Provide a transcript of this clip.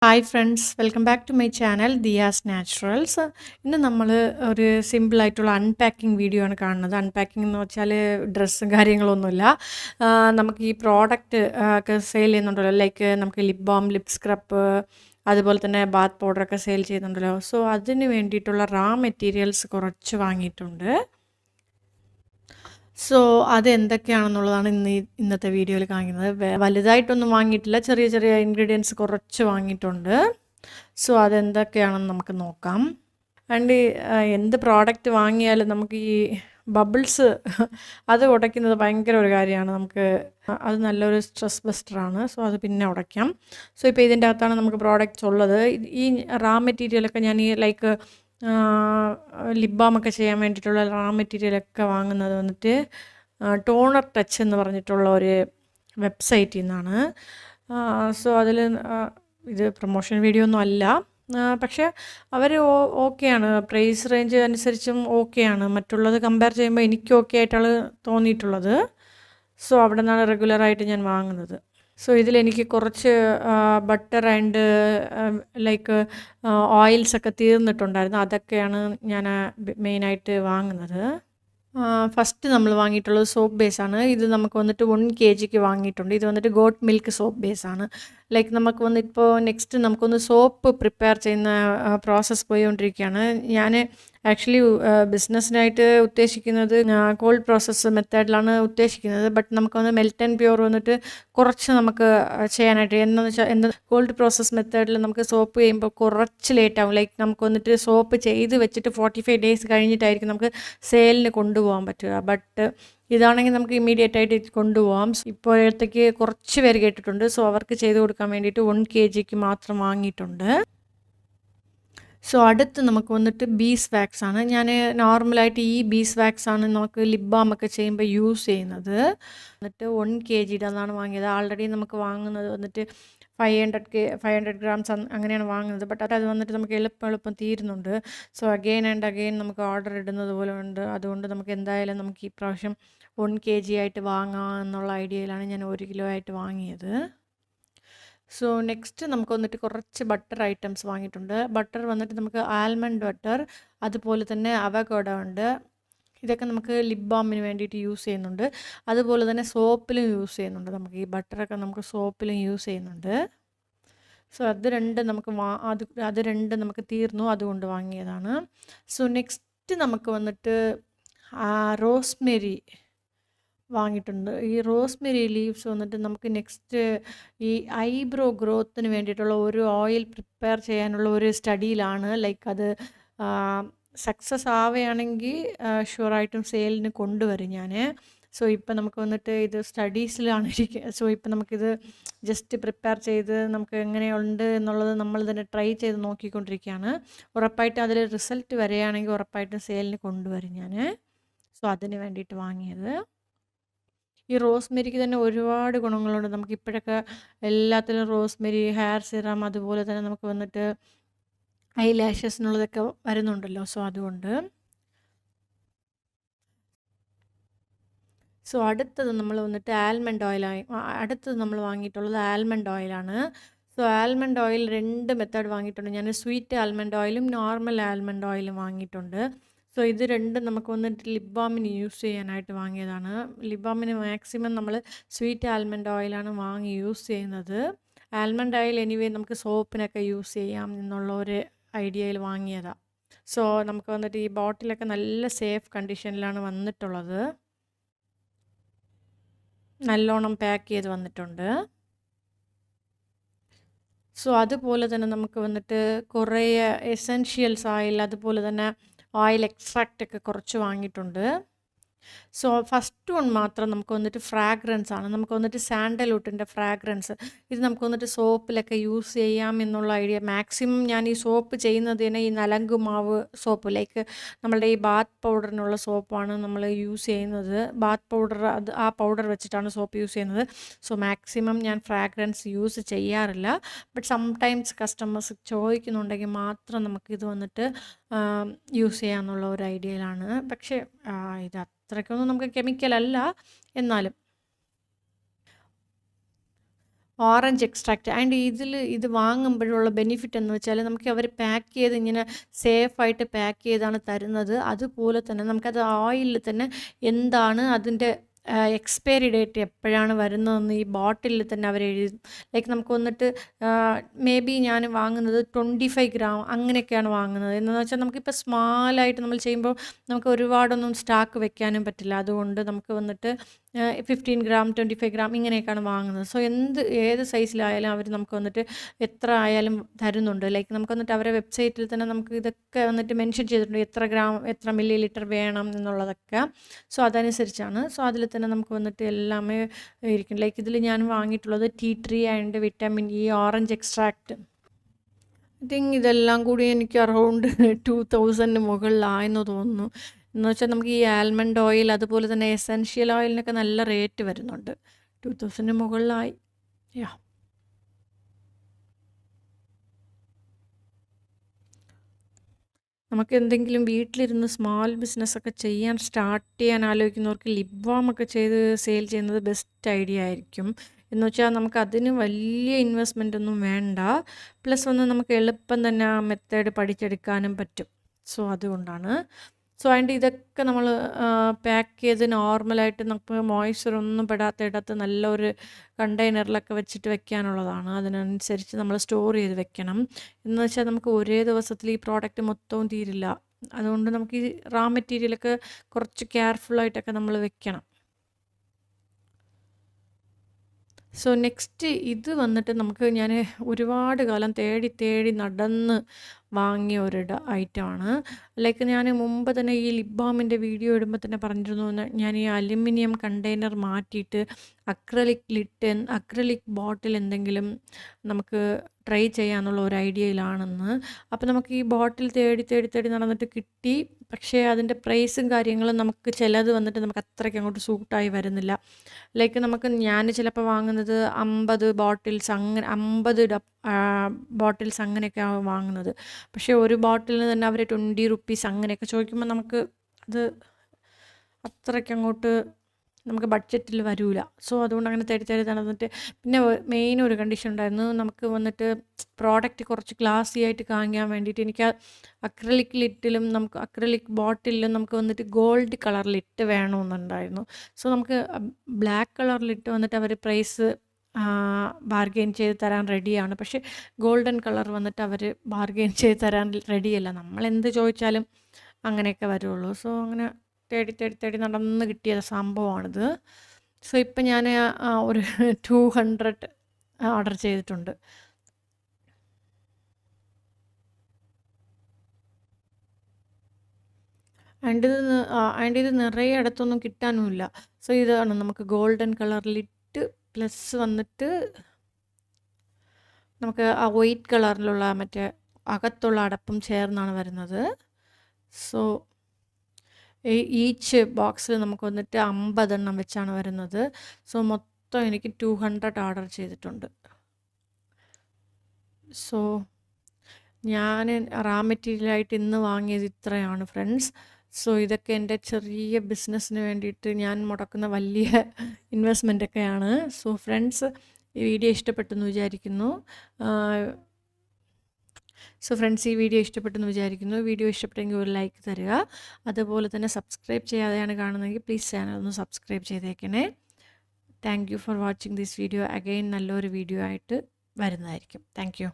Hi friends, welcome back to my channel Diya's Naturals. ഇന്ന് നമ്മൾ ഒരു സിമ്പിളായിട്ടുള്ള അൺപാക്കിംഗ് വീഡിയോ ആണ് കാണുന്നത്. അൺപാക്കിംഗ് എന്ന് വെച്ചാൽ ഡ്രസ്സും കാര്യങ്ങളൊന്നുമില്ല. നമുക്ക് ഈ പ്രോഡക്റ്റ് ഒക്കെ സെയിൽ ചെയ്യുന്നുണ്ടല്ലോ, ലൈക്ക് നമുക്ക് ലിപ് ബാം, ലിപ് സ്ക്രബ്, അതുപോലെ തന്നെ ബാത്ത് പൗഡറൊക്കെ സെയിൽ ചെയ്യുന്നുണ്ടല്ലോ. സോ അതിന് വേണ്ടിയിട്ടുള്ള മെറ്റീരിയൽസ് കുറച്ച് വാങ്ങിയിട്ടുണ്ട്. സോ അതെന്തൊക്കെയാണെന്നുള്ളതാണ് ഇന്നത്തെ വീഡിയോയിൽ കാണിക്കുന്നത്. വലുതായിട്ടൊന്നും വാങ്ങിയിട്ടില്ല, ചെറിയ ചെറിയ ഇൻഗ്രീഡിയൻസ് കുറച്ച് വാങ്ങിയിട്ടുണ്ട്. സോ അതെന്തൊക്കെയാണെന്ന് നമുക്ക് നോക്കാം. ആൻഡ് എന്ത് പ്രോഡക്റ്റ് വാങ്ങിയാലും നമുക്ക് ഈ ബബിൾസ് അത് ഉടയ്ക്കുന്നത് ഭയങ്കര ഒരു കാര്യമാണ്. നമുക്ക് അത് നല്ലൊരു സ്ട്രെസ് ബസ്റ്ററാണ്. സോ അത് പിന്നെ ഉടയ്ക്കാം. സോ ഇപ്പോൾ ഇതിൻ്റെ അകത്താണ് നമുക്ക് പ്രോഡക്റ്റ്സ് ഉള്ളത്. ഈ മെറ്റീരിയലൊക്കെ ഞാൻ ഈ ലൈക്ക് ലിപ് ബാമൊക്കെ ചെയ്യാൻ വേണ്ടിയിട്ടുള്ള മെറ്റീരിയലൊക്കെ വാങ്ങുന്നത് വന്നിട്ട് ടോണർ ടച്ച് എന്ന് പറഞ്ഞിട്ടുള്ള ഒരു വെബ്സൈറ്റിൽ നിന്നാണ്. സോ അതിൽ ഇത് പ്രൊമോഷൻ വീഡിയോ ഒന്നും അല്ല, പക്ഷേ അവർ ഓക്കെയാണ്. പ്രൈസ് റേഞ്ച് അനുസരിച്ചും ഓക്കെയാണ്. മറ്റുള്ളത് കമ്പയർ ചെയ്യുമ്പോൾ എനിക്ക് ഓക്കെ ആയിട്ടാണ് തോന്നിയിട്ടുള്ളത്. സോ അവിടെ നിന്നാണ് റെഗുലറായിട്ട് ഞാൻ വാങ്ങുന്നത്. സോ ഇതിലെനിക്ക് കുറച്ച് ബട്ടർ ആൻഡ് ലൈക്ക് ഓയിൽസൊക്കെ തീർന്നിട്ടുണ്ടായിരുന്നു. അതൊക്കെയാണ് ഞാൻ മെയിനായിട്ട് വാങ്ങുന്നത്. ഫസ്റ്റ് നമ്മൾ വാങ്ങിയിട്ടുള്ളത് സോപ്പ് ബേസാണ്. ഇത് നമുക്ക് വന്നിട്ട് 1 kg വാങ്ങിയിട്ടുണ്ട്. ഇത് വന്നിട്ട് ഗോട്ട് മിൽക്ക് സോപ്പ് ബേസാണ്. ലൈക്ക് നമുക്ക് വന്നിപ്പോൾ നെക്സ്റ്റ് നമുക്കൊന്ന് സോപ്പ് പ്രിപ്പയർ ചെയ്യുന്ന പ്രോസസ്സ് പോയിക്കൊണ്ടിരിക്കുകയാണ്. ഞാൻ ആക്ച്വലി ബിസിനസ്സിനായിട്ട് ഉദ്ദേശിക്കുന്നത് കോൾഡ് പ്രോസസ്സ് മെത്തേഡിലാണ് ഉദ്ദേശിക്കുന്നത്. ബട്ട് നമുക്കൊന്ന് മെൽറ്റ് ആൻഡ് പ്യൂർ വന്നിട്ട് കുറച്ച് നമുക്ക് ചെയ്യാനായിട്ട് എന്താണെന്ന് വെച്ചാൽ കോൾഡ് പ്രോസസ്സ് മെത്തേഡിൽ നമുക്ക് സോപ്പ് ചെയ്യുമ്പോൾ കുറച്ച് ലേറ്റ് ആവും. ലൈക്ക് നമുക്ക് വന്നിട്ട് സോപ്പ് ചെയ്ത് വെച്ചിട്ട് 45 days കഴിഞ്ഞിട്ടായിരിക്കും നമുക്ക് സെയിലിന് കൊണ്ടുപോകാൻ പറ്റുക. ബട്ട് ഇതാണെങ്കിൽ നമുക്ക് ഇമ്മീഡിയറ്റ് ആയിട്ട് കൊണ്ടുപോകാം. ഇപ്പോഴത്തേക്ക് കുറച്ച് പേര് കേട്ടിട്ടുണ്ട്. സോ അവർക്ക് ചെയ്ത് കൊടുക്കാൻ വേണ്ടിയിട്ട് 1 kg മാത്രം വാങ്ങിയിട്ടുണ്ട്. സോ അടുത്ത് നമുക്ക് വന്നിട്ട് ബീസ് വാക്സ് ആണ്. ഞാൻ നോർമലായിട്ട് ഈ ബീസ് വാക്സ് ആണ് നമുക്ക് ലിപ് ബാമൊക്കെ ചെയ്യുമ്പോൾ യൂസ് ചെയ്യുന്നത്. എന്നിട്ട് 1 kg അതാണ് വാങ്ങിയത്. ആൾറെഡി നമുക്ക് വാങ്ങുന്നത് വന്നിട്ട് 500 grams അങ്ങനെയാണ് വാങ്ങുന്നത്. ബട്ട് അത് വന്നിട്ട് നമുക്ക് എളുപ്പം തീരുന്നുണ്ട്. സോ അഗെയിൻ ആൻഡ് അഗെയിൻ നമുക്ക് ഓർഡർ ഇടുന്നത് പോലെ ഉണ്ട്. അതുകൊണ്ട് നമുക്ക് എന്തായാലും നമുക്ക് ഈ പ്രാവശ്യം 1 kg ആയിട്ട് വാങ്ങാം എന്നുള്ള ഐഡിയയിലാണ് ഞാൻ 1 kilo ആയിട്ട് വാങ്ങിയത്. സോ നെക്സ്റ്റ് നമുക്ക് വന്നിട്ട് കുറച്ച് ബട്ടർ ഐറ്റംസ് വാങ്ങിയിട്ടുണ്ട്. ബട്ടർ വന്നിട്ട് നമുക്ക് ആൽമണ്ട് ബട്ടർ, അതുപോലെ തന്നെ അവഗോഡോ ഉണ്ട്. ഇതൊക്കെ നമുക്ക് ലിപ് ബാമിന് വേണ്ടിയിട്ട് യൂസ് ചെയ്യുന്നുണ്ട്. അതുപോലെ തന്നെ സോപ്പിലും യൂസ് ചെയ്യുന്നുണ്ട്. നമുക്ക് ഈ ബട്ടറൊക്കെ നമുക്ക് സോപ്പിലും യൂസ് ചെയ്യുന്നുണ്ട്. സോ അത് രണ്ട് നമുക്ക് തീർന്നു, അതുകൊണ്ട് വാങ്ങിയതാണ്. സോ നെക്സ്റ്റ് നമുക്ക് വന്നിട്ട് റോസ്മെരി വാങ്ങിയിട്ടുണ്ട്. ഈ റോസ്മെരി ലീവ്സ് വന്നിട്ട് നമുക്ക് നെക്സ്റ്റ് ഈ ഐബ്രോ ഗ്രോത്തിന് വേണ്ടിയിട്ടുള്ള ഒരു ഓയിൽ പ്രിപ്പയർ ചെയ്യാനുള്ള ഒരു സ്റ്റഡിയിലാണ്. ലൈക്ക് അത് സക്സസ് ആവുകയാണെങ്കിൽ ഷുവറായിട്ടും സെയിലിന് കൊണ്ടുവരും ഞാൻ. സോ ഇപ്പം നമുക്ക് വന്നിട്ട് ഇത് സ്റ്റഡീസിലാണ് ഇരിക്കുക. സോ ഇപ്പം നമുക്കിത് ജസ്റ്റ് പ്രിപ്പയർ ചെയ്ത് നമുക്ക് എങ്ങനെയുണ്ട് എന്നുള്ളത് നമ്മൾ തന്നെ ട്രൈ ചെയ്ത് നോക്കിക്കൊണ്ടിരിക്കുകയാണ്. ഉറപ്പായിട്ടും അതിൽ റിസൾട്ട് വരികയാണെങ്കിൽ ഉറപ്പായിട്ടും സെയിലിന് കൊണ്ടുവരും ഞാൻ. സോ അതിന് വേണ്ടിയിട്ട് വാങ്ങിയത്. ഈ റോസ്മെരിക്ക് തന്നെ ഒരുപാട് ഗുണങ്ങളുണ്ട്. നമുക്കിപ്പോഴൊക്കെ എല്ലാത്തിലും റോസ്മെരി ഹെയർ സിറം, അതുപോലെ തന്നെ നമുക്ക് വന്നിട്ട് ഐ ലാഷസിനുള്ളതൊക്കെ വരുന്നുണ്ടല്ലോ. സോ അതുകൊണ്ട് അടുത്തത് നമ്മൾ വന്നിട്ട് അടുത്തത് നമ്മൾ വാങ്ങിയിട്ടുള്ളത് ആൽമണ്ട് ഓയിലാണ്. സോ ആൽമണ്ട് ഓയിൽ 2 മെത്തേഡ് വാങ്ങിയിട്ടുണ്ട് ഞാൻ. സ്വീറ്റ് ആൽമണ്ട് ഓയിലും നോർമൽ ആൽമണ്ട് ഓയിലും വാങ്ങിയിട്ടുണ്ട്. സോ ഇത് രണ്ടും നമുക്ക് വന്നിട്ട് ലിപ് ബാമിന് യൂസ് ചെയ്യാനായിട്ട് വാങ്ങിയതാണ്. ലിപ് ബാമിന് മാക്സിമം നമ്മൾ സ്വീറ്റ് ആൽമണ്ട് ഓയിലാണ് വാങ്ങി യൂസ് ചെയ്യുന്നത്. ആൽമണ്ട് ഓയിൽ എനിവേ നമുക്ക് സോപ്പിനൊക്കെ യൂസ് ചെയ്യാം എന്നുള്ള ഒരു ഐഡിയയിൽ വാങ്ങിയതാണ്. സോ നമുക്ക് വന്നിട്ട് ഈ ബോട്ടിലൊക്കെ നല്ല സേഫ് കണ്ടീഷനിലാണ് വന്നിട്ടുള്ളത്. നല്ലോണം പാക്ക് ചെയ്ത് വന്നിട്ടുണ്ട്. സോ അതുപോലെ തന്നെ നമുക്ക് വന്നിട്ട് കുറേ എസെൻഷ്യൽസ് ഓയിൽ, അതുപോലെ തന്നെ ഓയിൽ എക്സ്ട്രാക്റ്റ് ഒക്കെ കുറച്ച് വാങ്ങിയിട്ടുണ്ട്. സോ ഫസ്റ്റ് വൺ മാത്രം നമുക്ക് വന്നിട്ട് ഫ്രാഗ്രൻസ് ആണ്. നമുക്ക് വന്നിട്ട് സാൻഡൽവുഡിൻ്റെ ഫ്രാഗ്രൻസ്. ഇത് നമുക്ക് വന്നിട്ട് സോപ്പിലൊക്കെ യൂസ് ചെയ്യാം എന്നുള്ള ഐഡിയ. മാക്സിമം ഞാൻ ഈ സോപ്പ് ചെയ്യുന്നത് തന്നെ ഈ നലങ്കുമാവ് സോപ്പ്, ലൈക്ക് നമ്മളുടെ ഈ ബാത്ത് പൗഡറിനുള്ള സോപ്പാണ് നമ്മൾ യൂസ് ചെയ്യുന്നത്. ബാത്ത് പൗഡർ ആ പൗഡർ വെച്ചിട്ടാണ് സോപ്പ് യൂസ് ചെയ്യുന്നത്. സോ മാക്സിമം ഞാൻ ഫ്രാഗ്രൻസ് യൂസ് ചെയ്യാറില്ല. ബട്ട് സംടൈംസ് കസ്റ്റമേഴ്സ് ചോദിക്കുന്നുണ്ടെങ്കിൽ മാത്രം നമുക്കിത് വന്നിട്ട് യൂസ് ചെയ്യാമെന്നുള്ള ഒരു ഐഡിയയിലാണ്. പക്ഷേ ഇത് അത്രയ്ക്കൊന്നും നമുക്ക് കെമിക്കൽ അല്ല, എന്നാലും ഓറഞ്ച് എക്സ്ട്രാക്റ്റ്. ആൻഡ് ഇത് വാങ്ങുമ്പോഴുള്ള ബെനിഫിറ്റ് എന്ന് വെച്ചാൽ നമുക്ക് അവർ പാക്ക് ചെയ്ത് ഇങ്ങനെ സേഫായിട്ട് പാക്ക് ചെയ്താണ് തരുന്നത്. അതുപോലെ തന്നെ നമുക്കത് ഓയിലിൽ തന്നെ എന്താണ് അതിൻ്റെ എക്സ്പയറി ഡേറ്റ് എപ്പോഴാണ് വരുന്നതെന്ന് ഈ ബോട്ടിലിൽ തന്നെ അവർ എഴുതും. ലൈക്ക് നമുക്ക് വന്നിട്ട് മേ ബി ഞാൻ വാങ്ങുന്നത് 25 ഗ്രാം അങ്ങനെയൊക്കെയാണ് വാങ്ങുന്നത്. എന്താണെന്ന് വെച്ചാൽ നമുക്കിപ്പോൾ സ്മാലായിട്ട് നമ്മൾ ചെയ്യുമ്പോൾ നമുക്ക് ഒരുപാടൊന്നും സ്റ്റാക്ക് വെക്കാനും പറ്റില്ല. അതുകൊണ്ട് നമുക്ക് വന്നിട്ട് 15 ഗ്രാം 25 ഗ്രാം ഇങ്ങനെയൊക്കെയാണ് വാങ്ങുന്നത്. സോ ഏത് സൈസിലായാലും അവർ നമുക്ക് വന്നിട്ട് എത്ര ആയാലും തരുന്നുണ്ട്. ലൈക്ക് നമുക്ക് വന്നിട്ട് അവരുടെ വെബ്സൈറ്റിൽ തന്നെ നമുക്ക് ഇതൊക്കെ വന്നിട്ട് മെൻഷൻ ചെയ്തിട്ടുണ്ട്, എത്ര ഗ്രാം എത്ര മില്ലി ലിറ്റർ വേണം എന്നുള്ളതൊക്കെ. സോ അതനുസരിച്ചാണ്. സോ അതിൽ തന്നെ നമുക്ക് വന്നിട്ട് എല്ലാമേ ഇരിക്കും. ലൈക്ക് ഇതിൽ ഞാൻ വാങ്ങിയിട്ടുള്ളത് tea tree and vitamin E orange extract. I think ഇതെല്ലാം കൂടി എനിക്ക് അറൗണ്ട് 2000 മുകളിലായെന്ന് തോന്നുന്നു. എന്ന് വെച്ചാൽ നമുക്ക് ഈ ആൽമണ്ട് ഓയിൽ അതുപോലെ തന്നെ എസെൻഷ്യൽ ഓയിലിനൊക്കെ നല്ല റേറ്റ് വരുന്നുണ്ട്. 2000 മുകളിലായി. യാ നമുക്ക് എന്തെങ്കിലും വീട്ടിലിരുന്ന് സ്മാൾ ബിസിനസ്സൊക്കെ സ്റ്റാർട്ട് ചെയ്യാൻ ആലോചിക്കുന്നവർക്ക് ലിപ് ബാം ഒക്കെ ചെയ്ത് സെയിൽ ചെയ്യുന്നത് ബെസ്റ്റ് ഐഡിയ ആയിരിക്കും. എന്ന് വെച്ചാൽ നമുക്ക് അതിന് വലിയ ഇൻവെസ്റ്റ്മെൻ്റ് ഒന്നും വേണ്ട. പ്ലസ് നമുക്ക് എളുപ്പം തന്നെ ആ മെത്തേഡ് പഠിച്ചെടുക്കാനും പറ്റും. സോ അതുകൊണ്ടാണ്. സോ അതിൻ്റെ ഇതൊക്കെ നമ്മൾ പാക്ക് ചെയ്ത് നോർമലായിട്ട് നമുക്ക് മോയ്സ്ചർ ഒന്നും പെടാത്ത നല്ലൊരു കണ്ടെയ്നറിലൊക്കെ വെച്ചിട്ട് വെക്കാനുള്ളതാണ്. അതിനനുസരിച്ച് നമ്മൾ സ്റ്റോർ ചെയ്ത് വെക്കണം. എന്ന് വെച്ചാൽ നമുക്ക് ഒരേ ദിവസത്തിൽ ഈ പ്രോഡക്റ്റ് മൊത്തവും തീരില്ല. അതുകൊണ്ട് നമുക്ക് ഈ റാ മെറ്റീരിയലൊക്കെ കുറച്ച് കെയർഫുള്ളായിട്ടൊക്കെ നമ്മൾ വെക്കണം. സോ നെക്സ്റ്റ് ഇത് വന്നിട്ട് നമുക്ക് ഞാൻ ഒരുപാട് കാലം തേടി നടന്ന് വാങ്ങിയ ഒരു ഐറ്റമാണ്. ലൈക്ക് ഞാൻ മുമ്പ് തന്നെ ഈ ലിപ് ബാമിൻ്റെ വീഡിയോ ഇടുമ്പോൾ തന്നെ പറഞ്ഞിരുന്നു, ഞാൻ ഈ അലുമിനിയം കണ്ടെയ്നർ മാറ്റിയിട്ട് അക്രലിക് ബോട്ടിൽ എന്തെങ്കിലും നമുക്ക് ട്രൈ ചെയ്യാന്നുള്ള ഒരു ഐഡിയയിലാണെന്ന്. അപ്പോൾ നമുക്ക് ഈ ബോട്ടിൽ തേടി നടന്നിട്ട് കിട്ടി. പക്ഷേ അതിൻ്റെ പ്രൈസും കാര്യങ്ങളും നമുക്ക് ചിലത് വന്നിട്ട് നമുക്ക് അത്രയ്ക്ക് അങ്ങോട്ട് സൂട്ടായി വരുന്നില്ല. ലൈക്ക് ഞാൻ ചിലപ്പോൾ വാങ്ങുന്നത് 50 ബോട്ടിൽസ് അങ്ങനെ 50 ബോട്ടിൽസ് അങ്ങനെയൊക്കെയാണ് വാങ്ങുന്നത്. പക്ഷേ ഒരു ബോട്ടിലിന് തന്നെ അവർ 20 റുപ്പീസ് അങ്ങനെയൊക്കെ ചോദിക്കുമ്പോൾ നമുക്ക് അത് അത്രയ്ക്ക് അങ്ങോട്ട് നമുക്ക് ബഡ്ജറ്റിൽ വരില്ല. സോ അതുകൊണ്ട് അങ്ങനെ തേടി നടന്നിട്ട് പിന്നെ മെയിൻ ഒരു കണ്ടീഷൻ ഉണ്ടായിരുന്നു, നമുക്ക് വന്നിട്ട് പ്രോഡക്റ്റ് കുറച്ച് ക്ലാസി ആയിട്ട് കാണിക്കാൻ വേണ്ടിയിട്ട് എനിക്ക് അക്രലിക് ലിറ്റിലും നമുക്ക് അക്രലിക് ബോട്ടിലും നമുക്ക് വന്നിട്ട് ഗോൾഡ് കളർ ലിറ്റ് വേണമെന്നുണ്ടായിരുന്നു. സോ നമുക്ക് ബ്ലാക്ക് കളർ ലിറ്റ് വന്നിട്ട് അവർ പ്രൈസ് ബാർഗെയിൻ ചെയ്ത് തരാൻ റെഡിയാണ്. പക്ഷേ ഗോൾഡൻ കളർ വന്നിട്ട് അവർ ബാർഗെയിൻ ചെയ്ത് തരാൻ റെഡിയല്ല. നമ്മൾ എന്ത് ചോദിച്ചാലും അങ്ങനെയൊക്കെ വരുള്ളൂ. സോ അങ്ങനെ തേടി നടന്ന് കിട്ടിയ സംഭവമാണിത്. സോ ഇപ്പം ഞാൻ ഒരു 200 ഓർഡർ ചെയ്തിട്ടുണ്ട്. ആൻഡ് ഇത് നിറയെ ഇടത്തൊന്നും കിട്ടാനുമില്ല. സോ ഇതാണ് നമുക്ക് ഗോൾഡൻ കളർ ലിറ്റ് പ്ലസ് വന്നിട്ട് നമുക്ക് ആ വൈറ്റ് കളറിലുള്ള മറ്റേ അകത്തുള്ള അടപ്പും ചേർന്നാണ് വരുന്നത്. സോ ഈച്ച് ബോക്സിൽ നമുക്ക് വന്നിട്ട് 50 എണ്ണം വെച്ചാണ് വരുന്നത്. സോ മൊത്തം എനിക്ക് 200 ഓർഡർ ചെയ്തിട്ടുണ്ട്. സോ ഞാൻ റാ മെറ്റീരിയലായിട്ട് ഇന്ന് വാങ്ങിയത് ഇത്രയാണ് ഫ്രണ്ട്സ്. സോ ഇതൊക്കെ എൻ്റെ ചെറിയ ബിസിനസ്സിന് വേണ്ടിയിട്ട് ഞാൻ മുടക്കുന്ന വലിയ ഇൻവെസ്റ്റ്മെൻറ്റൊക്കെയാണ്. സോ ഫ്രണ്ട്സ്, ഈ വീഡിയോ ഇഷ്ടപ്പെട്ടെന്ന് വിചാരിക്കുന്നു. വീഡിയോ ഇഷ്ടപ്പെട്ടെങ്കിൽ ഒരു ലൈക്ക് തരിക. അതുപോലെ തന്നെ സബ്സ്ക്രൈബ് ചെയ്യാതെയാണ് കാണുന്നതെങ്കിൽ പ്ലീസ് ചാനൽ ഒന്ന് സബ്സ്ക്രൈബ് ചെയ്തേക്കണേ. Thank you for watching this video. Again നല്ലൊരു വീഡിയോ ആയിട്ട് വരുന്നതായിരിക്കും. Thank you.